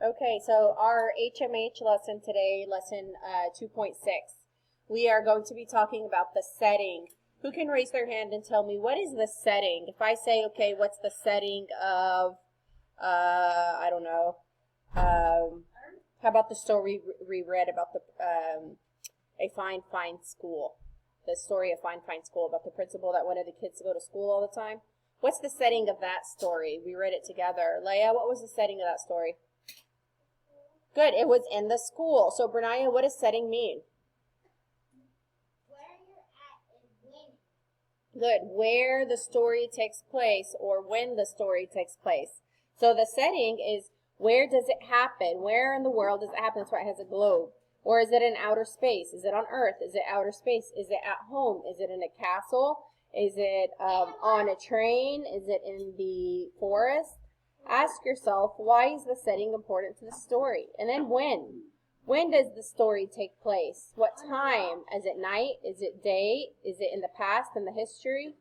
Okay, so our HMH lesson today, lesson 2.6, we are going to be talking about the setting. Who can raise their hand and tell me what is the setting? If I say, okay, what's the setting of, I don't know, how about the story we read about the a fine school? The story of fine school about the principal that wanted the kids to go to school all the time. What's the setting of that story? We read it together. Leah, what was the setting of that story? Good, it was in the school. So, Bernaya, what does setting mean? Where you're at and when. Good, where the story takes place or when the story takes place. So the setting is where does it happen? Where in the world does it happen? That's why it has a globe. Or is it in outer space? Is it on Earth? Is it outer space? Is it at home? Is it in a castle? Is it on a train? Is it in the forest? Ask yourself, why is the setting important to the story? And then when? When does the story take place? What time? Is it night? Is it day? Is it in the past, in the history?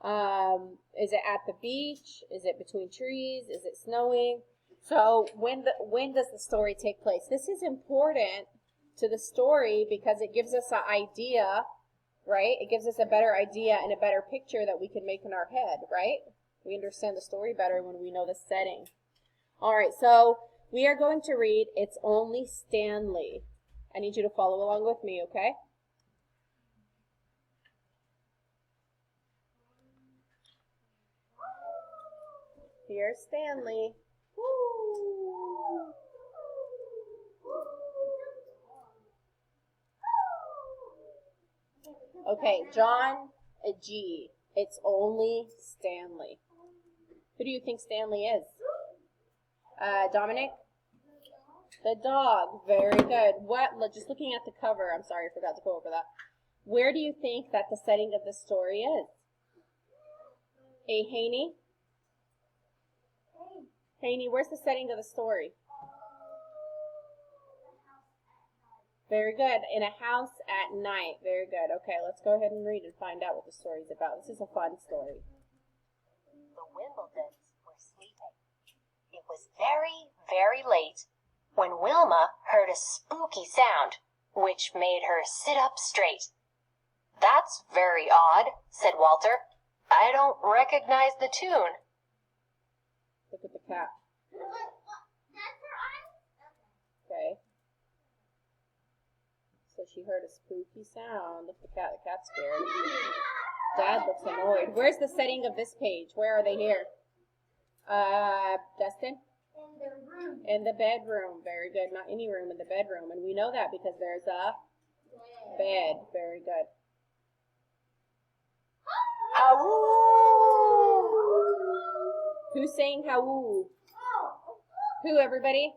Is it at the beach? Is it between trees? Is it snowing? So when does the story take place? This is important to the story because it gives us an idea, right? It gives us a better idea and a better picture that we can make in our head, right? We understand the story better when we know the setting. All right, so we are going to read It's Only Stanley. I need you to follow along with me, okay? Here's Stanley. Woo! Okay, John, a G. It's only Stanley. Who do you think Stanley is? Dominic? The dog. Very good. Just looking at the cover, I'm sorry, I forgot to go over that. Where do you think that the setting of the story is? A Haney? Haney, where's the setting of the story? Very good. In a house at night. Very good. Okay, let's go ahead and read and find out what the story's about. This is a fun story. The Wimbledons were sleeping. It was very, very late when Wilma heard a spooky sound, which made her sit up straight. "That's very odd," said Walter. "I don't recognize the tune." Look at the cat. That's her eyes? Okay. So she heard a spooky sound. Look at the cat. The cat's scared. Dad looks annoyed. Where's the setting of this page? Where are they here? Dustin? In their room. In the bedroom. Very good. Not any room, in the bedroom. And we know that because there's a bed. Very good. Howoo! Who's saying howoo? Who, everybody?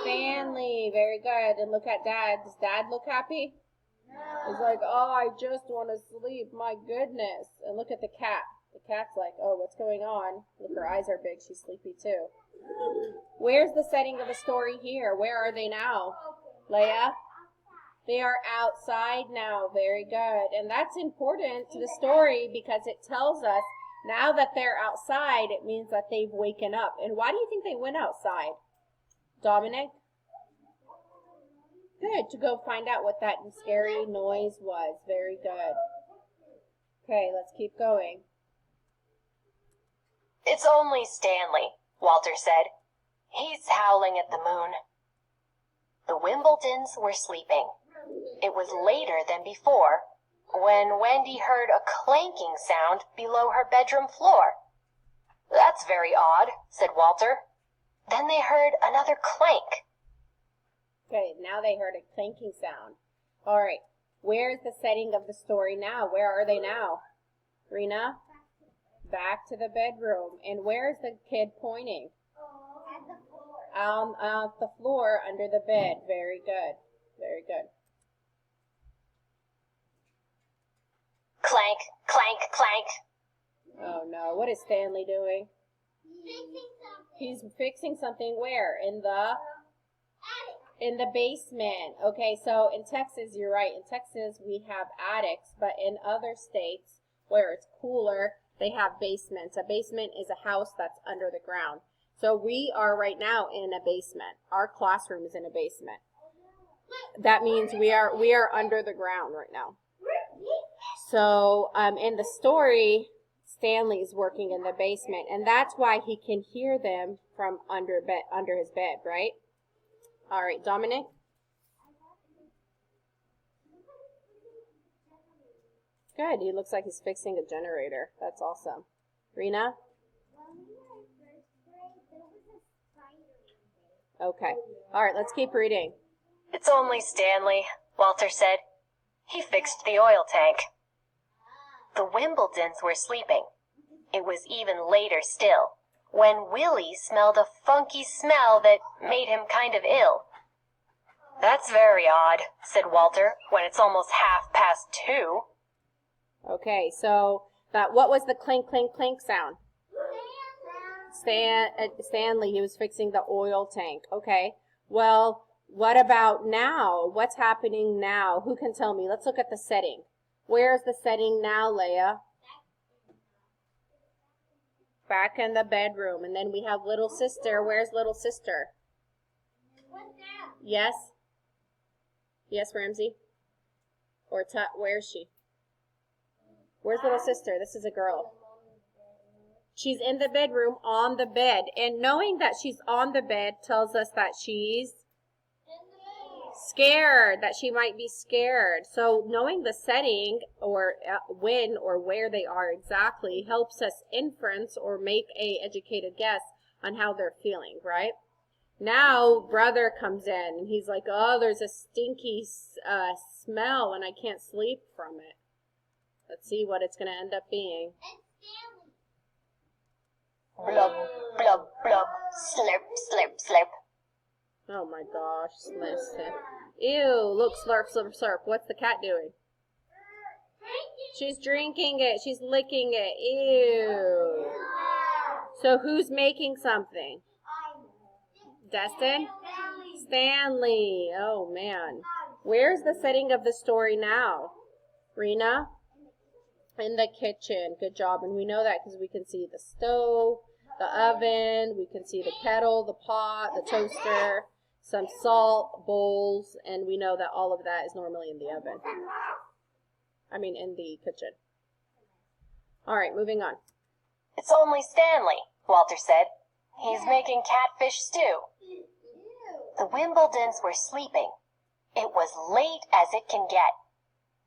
Stanley. Very good. And look at Dad. Does Dad look happy? No. He's like, oh, I just want to sleep. My goodness. And look at the cat. The cat's like, oh, what's going on? Look, her eyes are big. She's sleepy too. Where's the setting of the story here? Where are they now? Leah? They are outside now. Very good. And that's important to the story because it tells us now that they're outside, it means that they've waken up. And why do you think they went outside? Dominic? Good, to go find out what that scary noise was. Very good. Okay, let's keep going. "It's only Stanley," Walter said. "He's howling at the moon." The Wimbledons were sleeping. It was later than before when Wendy heard a clanking sound below her bedroom floor. "That's very odd," said Walter. Then they heard another clank. Okay, now they heard a clanking sound. All right, where's the setting of the story now? Where are they now? Rena? Back to the bedroom. And where's the kid pointing? At the floor. On the floor under the bed. Very good. Very good. Clank, clank, clank. Oh no, what is Stanley doing? Fixing something. He's fixing something where? In the Attic. basement. Okay, so in Texas, you're right. In Texas, we have attics, but in other states where it's cooler, they have basements. A basement is a house that's under the ground. So we are right now in a basement. Our classroom is in a basement. That means we are under the ground right now. So in the story, Stanley's working in the basement, and that's why he can hear them from under his bed, right? All right, Dominic? Good. He looks like he's fixing a generator. That's awesome. Rena? Okay. All right, let's keep reading. It's only Stanley, Walter said. He fixed the oil tank. The Wimbledons were sleeping. It was even later still, when Willie smelled a funky smell that made him kind of ill. That's very odd, said Walter, when it's almost 2:30. Okay, so what was the clink, clink, clink sound? Stanley, he was fixing the oil tank. Okay, well, what about now? What's happening now? Who can tell me? Let's look at the setting. Where's the setting now, Leia? Back in the bedroom. And then we have little sister. Where's little sister? Yes? Yes, Ramsey? Or where is she? Where's little sister? This is a girl. She's in the bedroom on the bed. And knowing that she's on the bed tells us that she's scared, that she might be scared. So knowing the setting or when or where they are exactly helps us inference or make a educated guess on how they're feeling, right? Now brother comes in and he's like, oh, there's a stinky smell and I can't sleep from it. Let's see what it's going to end up being. Blub, blub, blub, slurp, slurp, slurp. Oh my gosh, listen. Ew, look, slurp, slurp, slurp. What's the cat doing? She's drinking it. She's licking it. Ew. So who's making something? Destin? Stanley. Oh man. Where's the setting of the story now? Rena? In the kitchen. Good job. And we know that because we can see the stove, the oven, we can see the kettle, the pot, the toaster, some salt, bowls, and we know that all of that is normally in the oven. In the kitchen. All right, moving on. It's only Stanley, Walter said. He's making catfish stew. The Wimbledons were sleeping. It was late as it can get,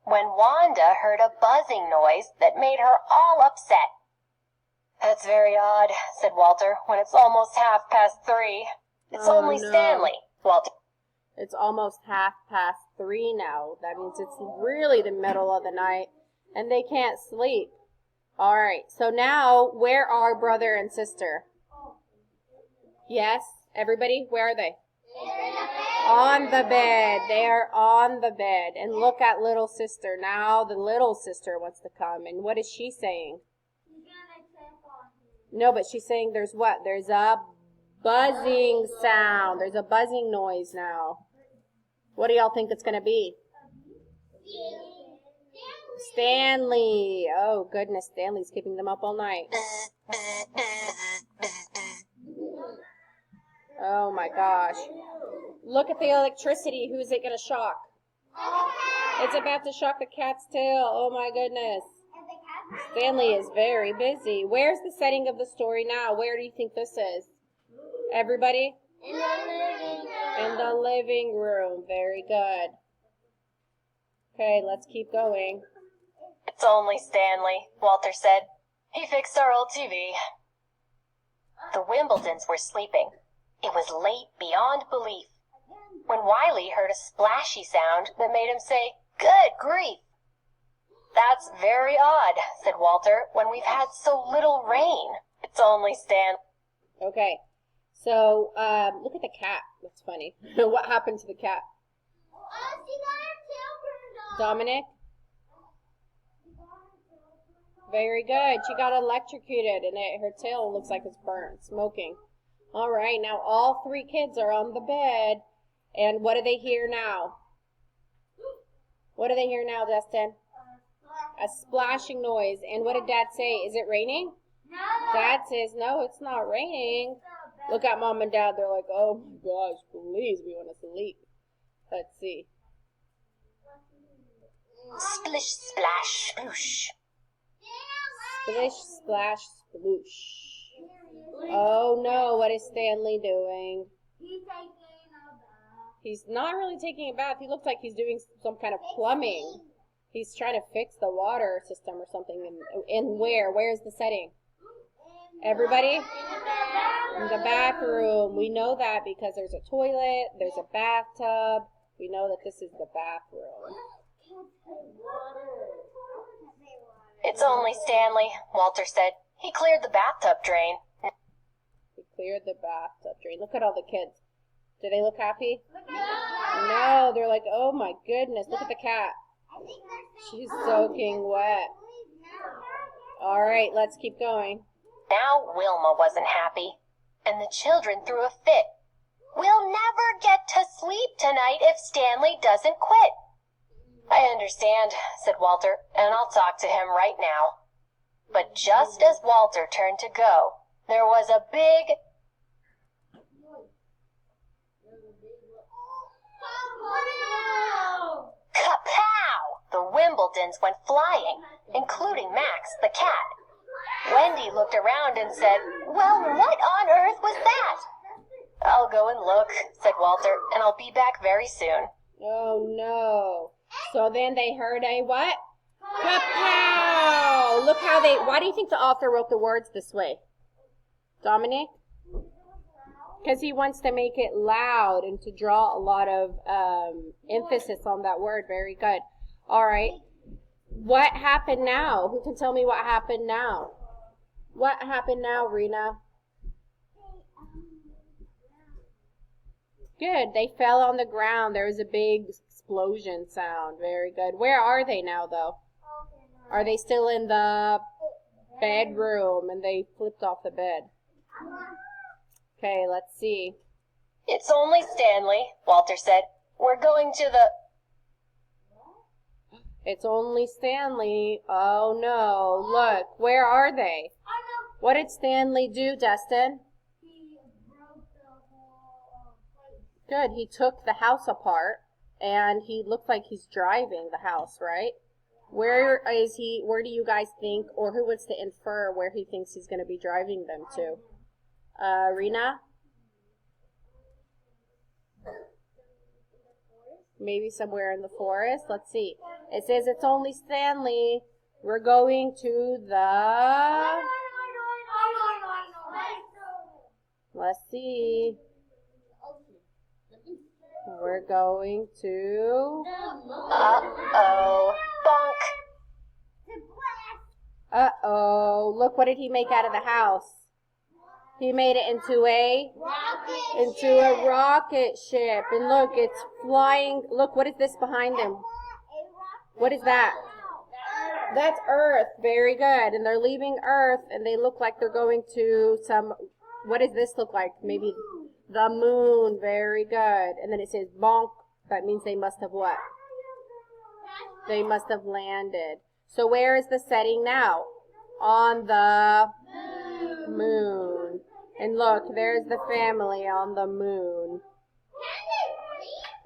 when Wanda heard a buzzing noise that made her all upset. That's very odd, said Walter, when it's almost 3:30. It's only no. Stanley, Walter. It's almost 3:30 now. That means it's really the middle of the night, and they can't sleep. All right, so now, where are brother and sister? Yes, everybody, where are they? On the bed. They are on the bed. And look at little sister. Now the little sister wants to come. And what is she saying? No, but she's saying there's what? There's a buzzing sound. There's a buzzing noise now. What do y'all think it's going to be? Stanley. Oh, goodness. Stanley's keeping them up all night. Oh, my gosh. Look at the electricity. Who is it going to shock? It's about to shock the cat's tail. Oh, my goodness. Stanley is very busy. Where's the setting of the story now? Where do you think this is? Everybody? In the living room. In the living room. Very good. Okay, let's keep going. It's only Stanley, Walter said. He fixed our old TV. The Wimbledons were sleeping. It was late beyond belief, when Wiley heard a splashy sound that made him say, "Good grief!" That's very odd, said Walter, when we've had so little rain. It's only Stan. Okay, so look at the cat. That's funny. What happened to the cat? She got her tail burned off. Dominic? Very good. She got electrocuted, and her tail looks like it's burnt, smoking. All right, now all three kids are on the bed, and what do they hear now? What do they hear now, Dustin? A splashing noise. And what did Dad say? Is it raining? No. Dad says, no, it's not raining. Look at Mom and Dad. They're like, oh my gosh, please, we want to sleep. Let's see. Splish, splash, sploosh. Splish, splash, sploosh. Oh no, what is Stanley doing? He's taking a bath. He's not really taking a bath. He looks like he's doing some kind of plumbing. He's trying to fix the water system or something. And where? Where's the setting? Everybody? In the bathroom. We know that because there's a toilet, there's a bathtub. We know that this is the bathroom. It's only Stanley, Walter said. He cleared the bathtub drain. We cleared the bathtub drain. Look at all the kids. Do they look happy? No, they're like, oh my goodness, look at the cat. She's soaking wet. All right, let's keep going. Now Wilma wasn't happy, and the children threw a fit. We'll never get to sleep tonight if Stanley doesn't quit. I understand, said Walter, and I'll talk to him right now. But just as Walter turned to go, there was a big kapow! The Wimbledons went flying, including Max, the cat. Wendy looked around and said, well, what on earth was that? I'll go and look, said Walter, and I'll be back very soon. Oh no. So then they heard a what? Kapow! Look how why do you think the author wrote the words this way? Dominic? Because he wants to make it loud and to draw a lot of emphasis on that word. Very good. All right. What happened now? Who can tell me what happened now? What happened now, Rena? Good. They fell on the ground. There was a big explosion sound. Very good. Where are they now, though? Are they still in the bedroom and they flipped off the bed? Okay, let's see. It's only Stanley, Walter said. We're going to the... It's only Stanley. Oh no. Look, where are they? What did Stanley do, Destin? He broke the whole place. Good. He took the house apart and he looked like he's driving the house, right? Where is he? Where do you guys think, or who wants to infer where he thinks he's going to be driving them to? Rena? Maybe somewhere in the forest. Let's see. It says it's only Stanley. We're going to the... Let's see. We're going to... Uh-oh. Bonk. Uh-oh. Look, what did he make out of the house? He made it into a rocket ship. And look, it's flying. Look, what is this behind him? What is that? That's Earth. Very good. And they're leaving Earth, and they look like they're going to some... What does this look like? Maybe the moon. Very good. And then it says bonk. That means they must have what? They must have landed. So where is the setting now? On the moon. And look, there's the family on the moon.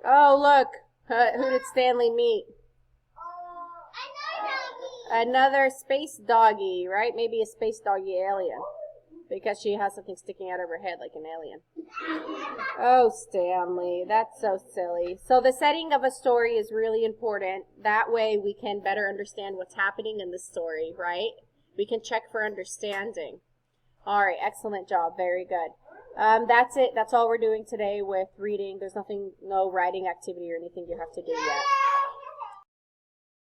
Oh, look. Who did Stanley meet? Another space doggy, right? Maybe a space doggy alien. Because she has something sticking out of her head like an alien. Oh, Stanley, that's so silly. So the setting of a story is really important. That way we can better understand what's happening in the story, right? We can check for understanding. All right, excellent job. Very good. That's it. That's all we're doing today with reading. There's no writing activity or anything you have to do yet.